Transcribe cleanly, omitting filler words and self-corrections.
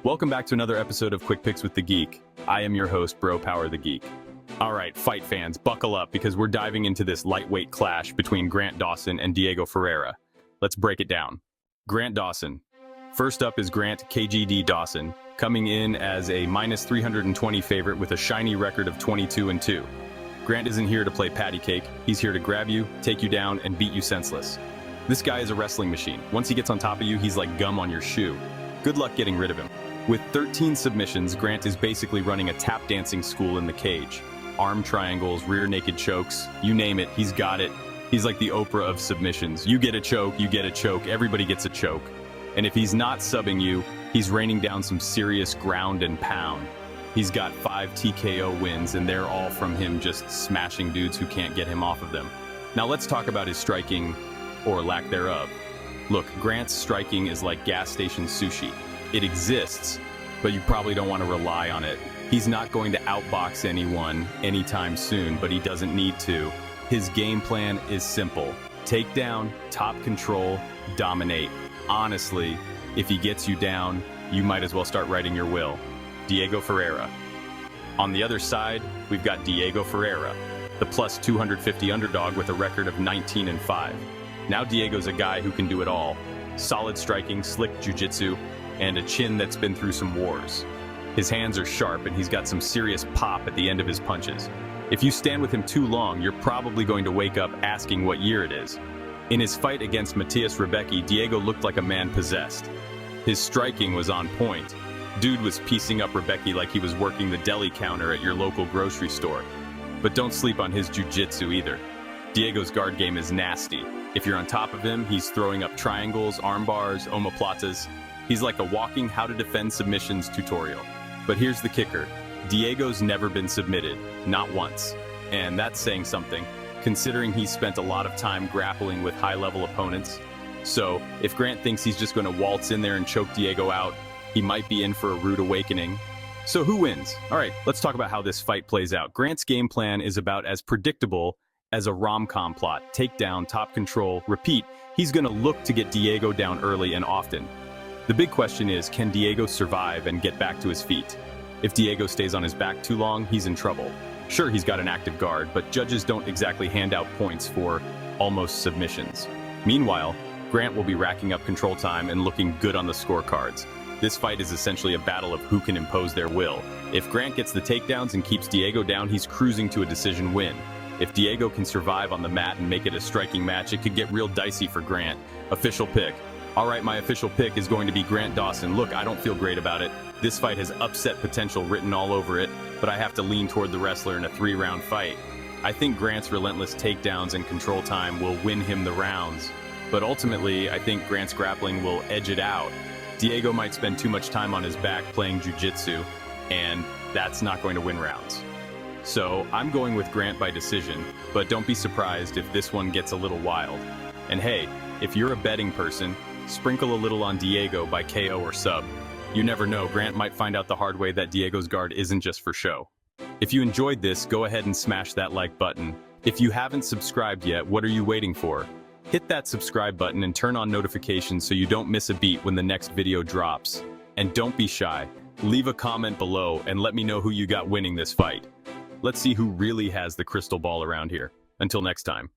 Welcome back to another episode of Quick Picks with the Geek. I am your host, Bro Power the Geek. Alright, fight fans, buckle up because we're diving into this lightweight clash between Grant Dawson and Diego Ferreira. Let's break it down. Grant Dawson. First up is Grant KGD Dawson, coming in as a minus 320 favorite with a shiny record of 22-2. Grant isn't here to play patty cake, he's here to grab you, take you down, and beat you senseless. This guy is a wrestling machine. Once he gets on top of you, he's like gum on your shoe. Good luck getting rid of him. With 13 submissions, Grant is basically running a tap dancing school in the cage. Arm triangles, rear naked chokes, you name it, he's got it. He's like the Oprah of submissions. You get a choke, everybody gets a choke. And if he's not subbing you, he's raining down some serious ground and pound. He's got 5 TKO wins, and they're all from him just smashing dudes who can't get him off of them. Now let's talk about his striking, or lack thereof. Look, Grant's striking is like gas station sushi. It exists, but you probably don't want to rely on it. He's not going to outbox anyone anytime soon, but he doesn't need to. His game plan is simple. Take down, top control, dominate. Honestly, if he gets you down, you might as well start writing your will. Diego Ferreira. On the other side, we've got Diego Ferreira, the plus 250 underdog with a record of 19-5. Now Diego's a guy who can do it all. Solid striking, slick jiu-jitsu, and a chin that's been through some wars. His hands are sharp and he's got some serious pop at the end of his punches. If you stand with him too long, you're probably going to wake up asking what year it is. In his fight against Matthias Rebecki, Diego looked like a man possessed. His striking was on point. Dude was piecing up Rebecki like he was working the deli counter at your local grocery store. But don't sleep on his jiu-jitsu either. Diego's guard game is nasty. If you're on top of him, he's throwing up triangles, arm bars, omoplatas. He's like a walking how to defend submissions tutorial. But here's the kicker. Diego's never been submitted, not once. And that's saying something, considering he's spent a lot of time grappling with high-level opponents. So, if Grant thinks he's just going to waltz in there and choke Diego out, he might be in for a rude awakening. So who wins? Alright, let's talk about how this fight plays out. Grant's game plan is about as predictable as a rom-com plot. Take down, top control, repeat. He's going to look to get Diego down early and often. The big question is, can Diego survive and get back to his feet? If Diego stays on his back too long, he's in trouble. Sure, he's got an active guard, but judges don't exactly hand out points for almost submissions. Meanwhile, Grant will be racking up control time and looking good on the scorecards. This fight is essentially a battle of who can impose their will. If Grant gets the takedowns and keeps Diego down, he's cruising to a decision win. If Diego can survive on the mat and make it a striking match, it could get real dicey for Grant. Official pick. Alright, my official pick is going to be Grant Dawson. Look, I don't feel great about it. This fight has upset potential written all over it, but I have to lean toward the wrestler in a 3-round fight. I think Grant's relentless takedowns and control time will win him the rounds, but ultimately, I think Grant's grappling will edge it out. Diego might spend too much time on his back playing jiu-jitsu, and that's not going to win rounds. So, I'm going with Grant by decision, but don't be surprised if this one gets a little wild. And hey, if you're a betting person, sprinkle a little on Diego by KO or sub. You never know, Grant might find out the hard way that Diego's guard isn't just for show. If you enjoyed this, go ahead and smash that like button. If you haven't subscribed yet, what are you waiting for? Hit that subscribe button and turn on notifications so you don't miss a beat when the next video drops. And don't be shy. Leave a comment below and let me know who you got winning this fight. Let's see who really has the crystal ball around here. Until next time.